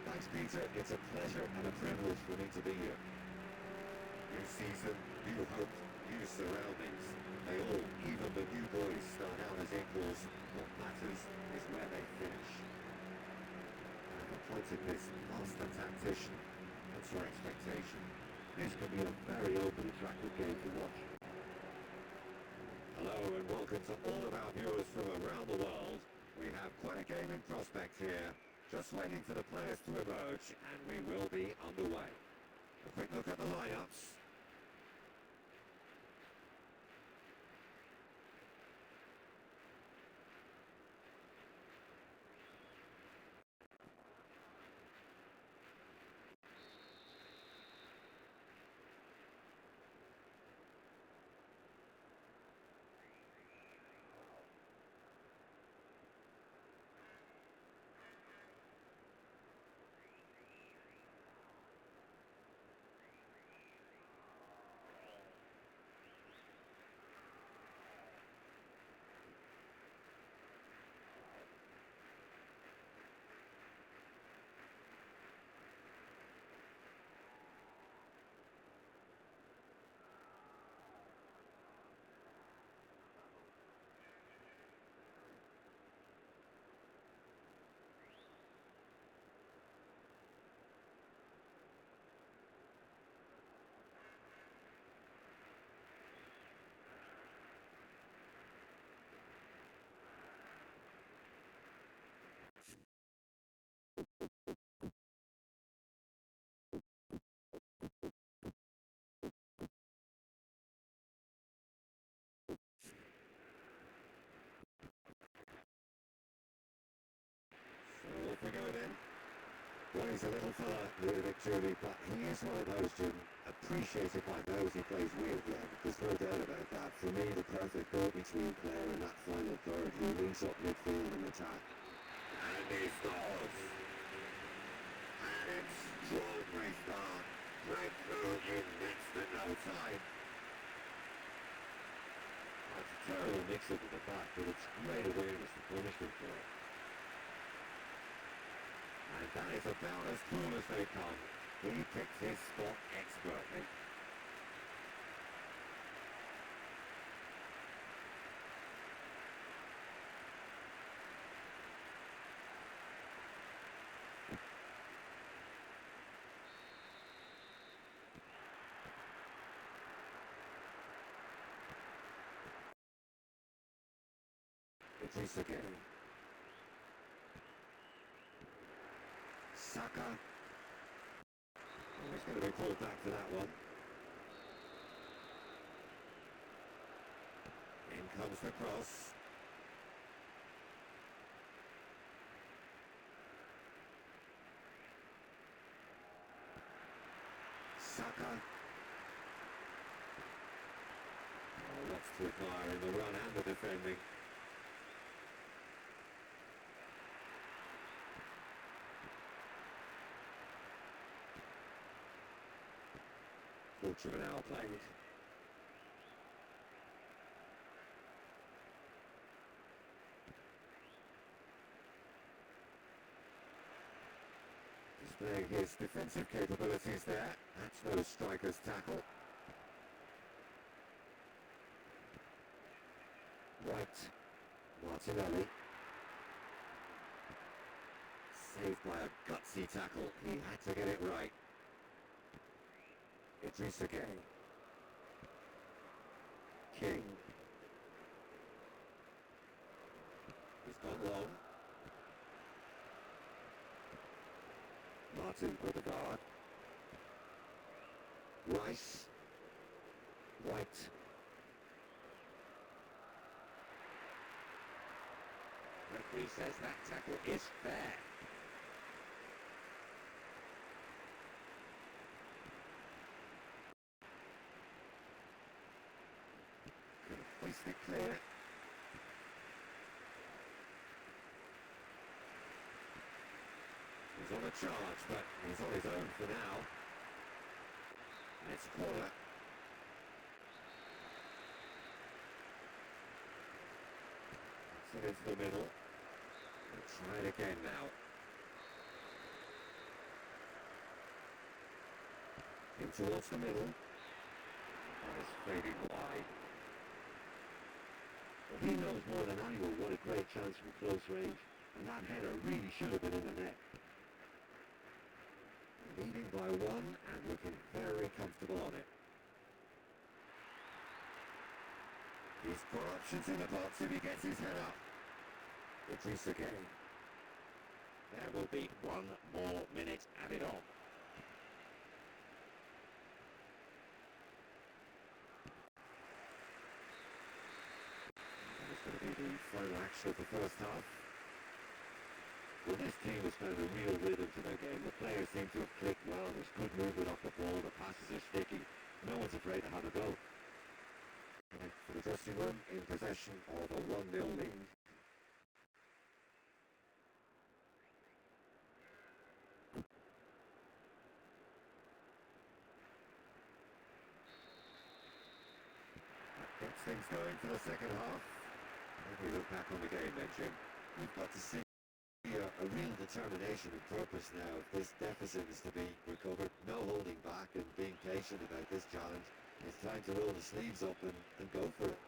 Thanks, Peter. It's a pleasure and a privilege for me to be here. New season, new hope, new surroundings. They all, even the new boys, start out as equals. What matters is where they finish. pointed this past the tactician. What's your expectation? This could be a very open, attractive game to watch. Hello and welcome to all of our viewers from around the world. We have quite a game in prospect here. Just waiting for the players to emerge and we will be underway. A quick look at the lineups. Off we go then. Well, he's a little fella, Ludovic Julie, but he is one of those, Jim, appreciated by those he plays with. Yeah, there's no doubt about that. For me, the perfect go-between player in that final third. He links up midfield and attack. And he scores! And it's extraordinary start. Breakthrough in next to no time. That's a terrible mix-up at the back, but it's great awareness to punish him for it. And that is about as cool as they come. He picks his spot expertly. It's again. Saka. Oh, he's going to be called back for that one. In comes the cross. Saka. Oh, lots to admire in the run and the defending. Fortune now played. Displaying his defensive capabilities there. That's no striker's tackle. Right. Martinelli. Saved by a gutsy tackle. He had to get it right. It's again. King. He's gone long. Martin with the guard. Rice. White. Referee says that tackle is fair. Hoist it clear. He's on a charge, but he's on his own for now. And it's a corner. It's it into the middle. We'll try it again now. In towards the middle. Oh, it's fading wide. Well, he knows more than anyone what a great chance from close range. And that header really should have been in the net. Leading by one and looking very comfortable on it. He's got options in the box if he gets his head up. Idris again. There will be 1 more minute added on. That is going to be the final action of the first half. Well, this team has found a real rhythm to their game. The players seem to have clicked well. There's good movement off the ball. The passes are sticky. No one's afraid to have a go. And for the dressing room, in possession of a 1-0 lead. That gets things going for the second half. Maybe look back on the game then, Jim. We've got to see a real determination and purpose now. If this deficit is to be recovered, no holding back and being patient about this challenge. It's time to roll the sleeves up and go for it.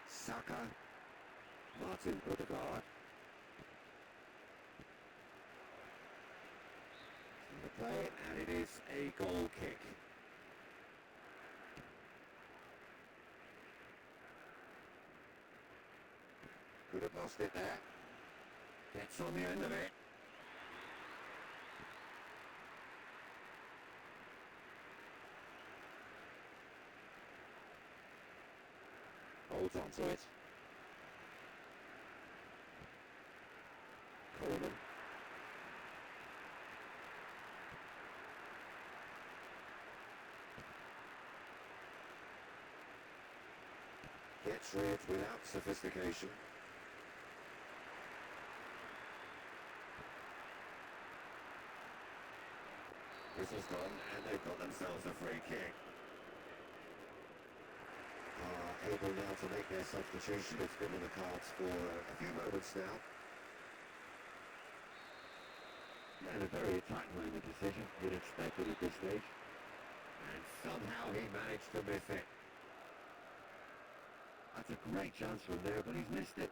Saka, Martin Odegaard. The play, and it is a goal kick. Could have lost it there. Gets on the end of it. Holds on to it. Coleman. Gets rid without sophistication. Whistle's gone, and they've got themselves a free kick. Able now to make their substitution. It's been on the cards for a few moments now. And a very attack-minded decision. You'd expect it at this stage. And somehow he managed to miss it. That's a great chance from there, but he's missed it.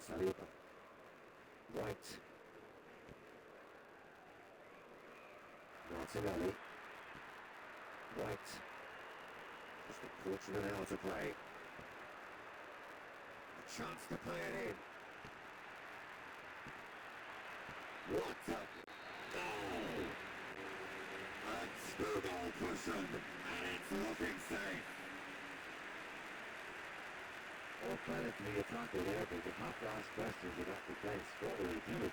Saliba. Right. Martinelli. Right. Just a quarter of an hour to play. A chance to play it in. What a goal! A two-goal cushion, and it's looking safe. All credit to the attacker there, but you have to ask questions about the defense. What will he do?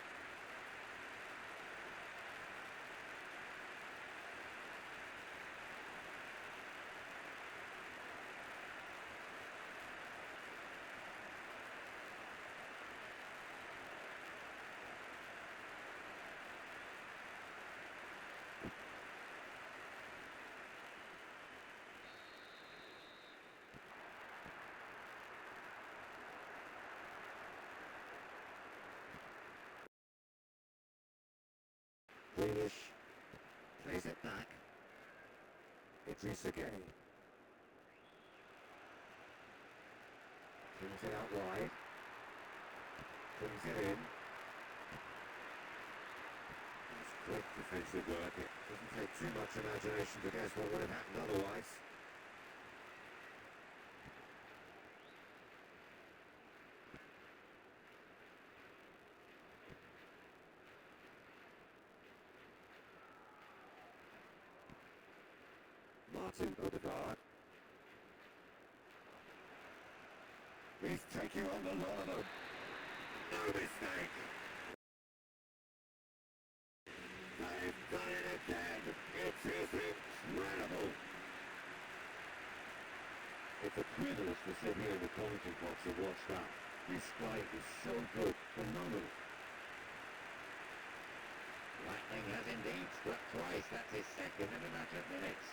Grealish plays it back. Idris again. Brings it out wide. Brings it in. It's quick defensive work. It doesn't take too much imagination to guess what would have happened otherwise. Martin Odegaard. He's taking on the lot of them. No mistake. They've done it again. It is incredible. It's a privilege to sit here in the commentary box and watch that. This strike is so good, phenomenal. Lightning has indeed struck twice. That's his second in a matter of minutes.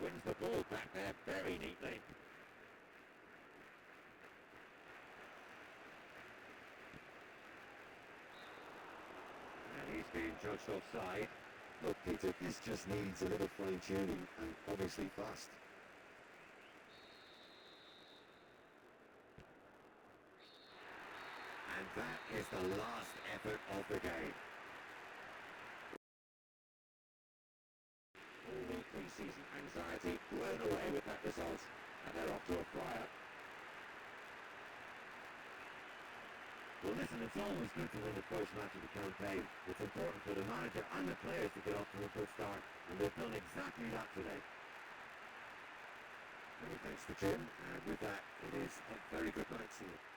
wins the ball back there very neatly. And he's being judged offside. Look, Peter, this just needs a little fine-tuning, and obviously fast. And that is the last effort of the game. All the pre-season anxiety blown away with that result, and they're off to a flyer. Well, listen, it's always good to win the first match of the campaign. It's important for the manager and the players to get off to a good start, and they've done exactly that today. Many thanks to Jim, and with that, it is a very good night to you.